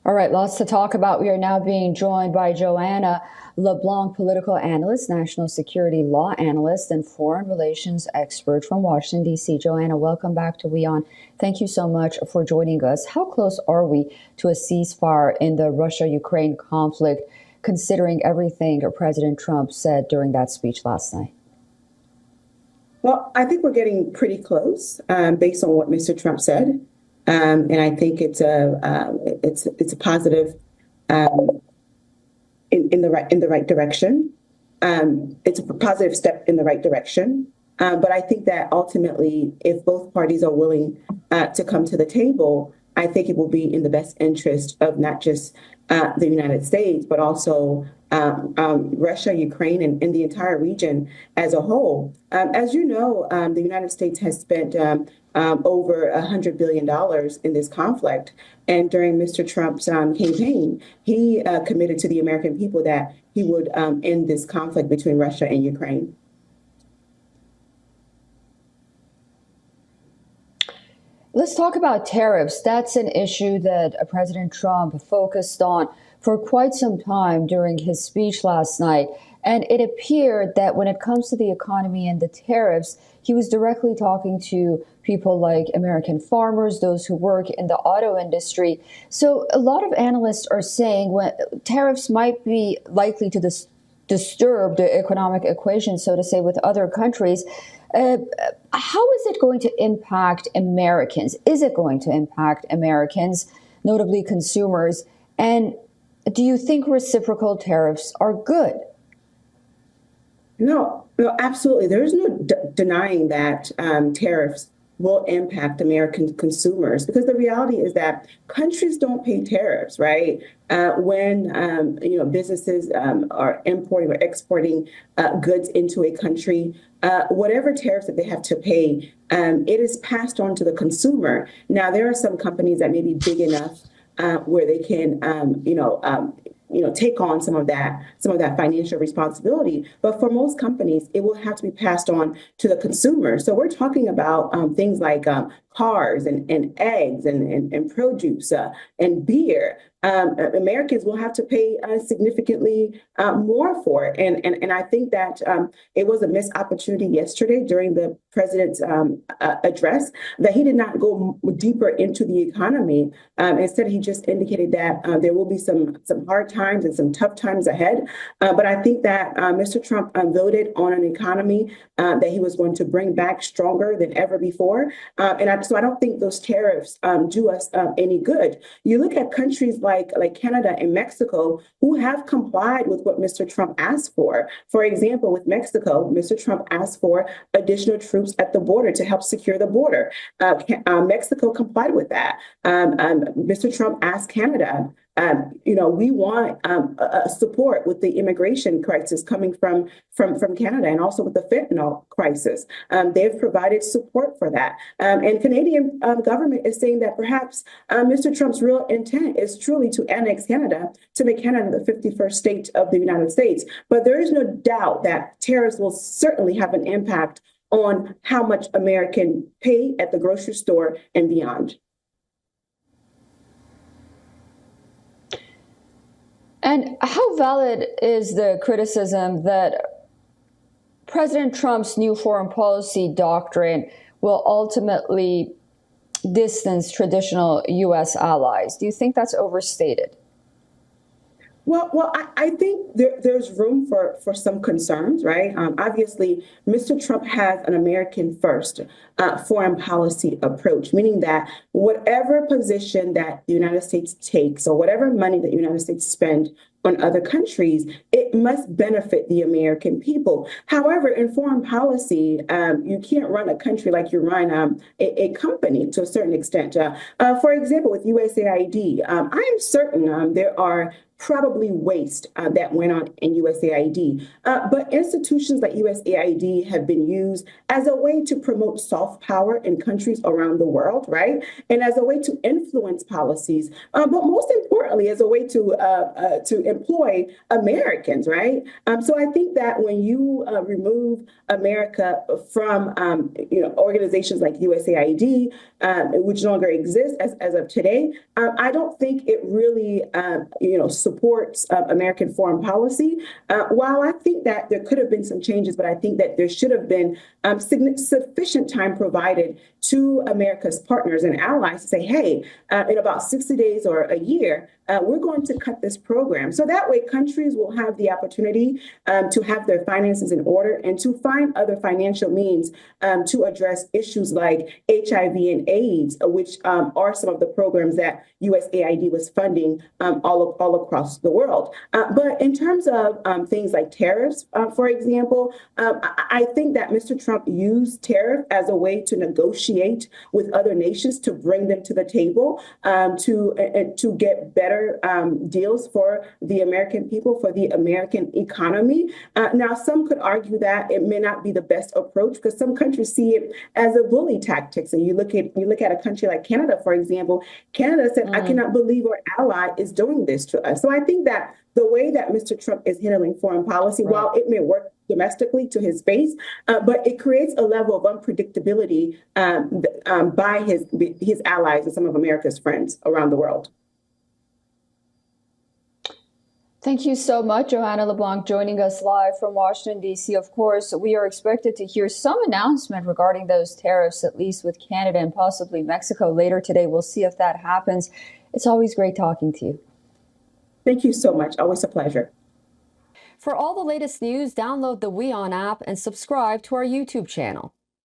All right, lots to talk about. We are now being joined by Joanna LeBlanc, political analyst, national security law analyst, and foreign relations expert from Washington, D.C. Joanna, welcome back to WION. Thank you so much for joining us. How close are we to a ceasefire in the Russia-Ukraine conflict, considering everything President Trump said during that speech last night? Well, I think we're getting pretty close based on what Mr. Trump said. And I think it's a positive in the right direction. It's a positive step in the right direction. But I think that ultimately, if both parties are willing to come to the table, I think it will be in the best interest of not just the United States, but also Russia, Ukraine, and the entire region as a whole. As you know, the United States has spent over $100 billion in this conflict. And during Mr. Trump's campaign, he committed to the American people that he would end this conflict between Russia and Ukraine. Let's talk about tariffs. That's an issue that President Trump focused on for quite some time during his speech last night. And it appeared that when it comes to the economy and the tariffs, he was directly talking to people like American farmers, those who work in the auto industry. So a lot of analysts are saying when tariffs might be likely to disturb the economic equation, so to say, with other countries. How is it going to impact Americans? Is it going to impact Americans, notably consumers? And do you think reciprocal tariffs are good? No, absolutely. There is no denying that tariffs will impact American consumers, because the reality is that countries don't pay tariffs, right? When businesses are importing or exporting goods into a country, whatever tariffs that they have to pay, it is passed on to the consumer. Now, there are some companies that may be big enough where they can, take on some of that financial responsibility. But for most companies, it will have to be passed on to the consumer. So we're talking about things like cars and eggs and produce and beer. Americans will have to pay significantly more for it. And I think that it was a missed opportunity yesterday during the president's address that he did not go deeper into the economy. Instead, he just indicated that there will be some hard times and some tough times ahead. But I think that Mr. Trump voted on an economy that he was going to bring back stronger than ever before. So I don't think those tariffs do us any good. You look at countries like Canada and Mexico, who have complied with what Mr. Trump asked for. For example, with Mexico, Mr. Trump asked for additional troops at the border to help secure the border. Mexico complied with that. Mr. Trump asked Canada, we want support with the immigration crisis coming from Canada, and also with the fentanyl crisis. They've provided support for that. And Canadian government is saying that perhaps Mr. Trump's real intent is truly to annex Canada, to make Canada the 51st state of the United States. But there is no doubt that tariffs will certainly have an impact on how much Americans pay at the grocery store and beyond. And how valid is the criticism that President Trump's new foreign policy doctrine will ultimately distance traditional U.S. allies? Do you think that's overstated? Well, I think there's room for some concerns, right? Obviously, Mr. Trump has an American first foreign policy approach, meaning that whatever position that the United States takes, or whatever money that the United States spend on other countries, it must benefit the American people. However, in foreign policy, you can't run a country like you run a company to a certain extent. For example, with USAID, I am certain there are probably waste that went on in USAID. But institutions like USAID have been used as a way to promote soft power in countries around the world, right? And as a way to influence policies, but most importantly, as a way to employ Americans, right? So I think that when you remove America from organizations like USAID, which no longer exists as of today, I don't think it really supports American foreign policy. While I think that there could have been some changes, but I think that there should have been sufficient time provided to America's partners and allies to say, hey, in about 60 days or a year, we're going to cut this program. So that way countries will have the opportunity to have their finances in order and to find other financial means to address issues like HIV and AIDS, which are some of the programs that USAID was funding all across the world. But in terms of things like tariffs, for example, I think that Mr. Trump used tariff as a way to negotiate with other nations to bring them to the table to get better deals for the American people, for the American economy. Now, some could argue that it may not be the best approach because some countries see it as a bully tactic. So you look at a country like Canada, for example. Canada said, I cannot believe our ally is doing this to us. So I think that the way that Mr. Trump is handling foreign policy, right, while it may work domestically to his base, but it creates a level of unpredictability by his allies and some of America's friends around the world. Thank you so much, Johanna LeBlanc, joining us live from Washington, D.C. Of course, we are expected to hear some announcement regarding those tariffs, at least with Canada and possibly Mexico later today. We'll see if that happens. It's always great talking to you. Thank you so much. Always a pleasure. For all the latest news, download the WION app and subscribe to our YouTube channel.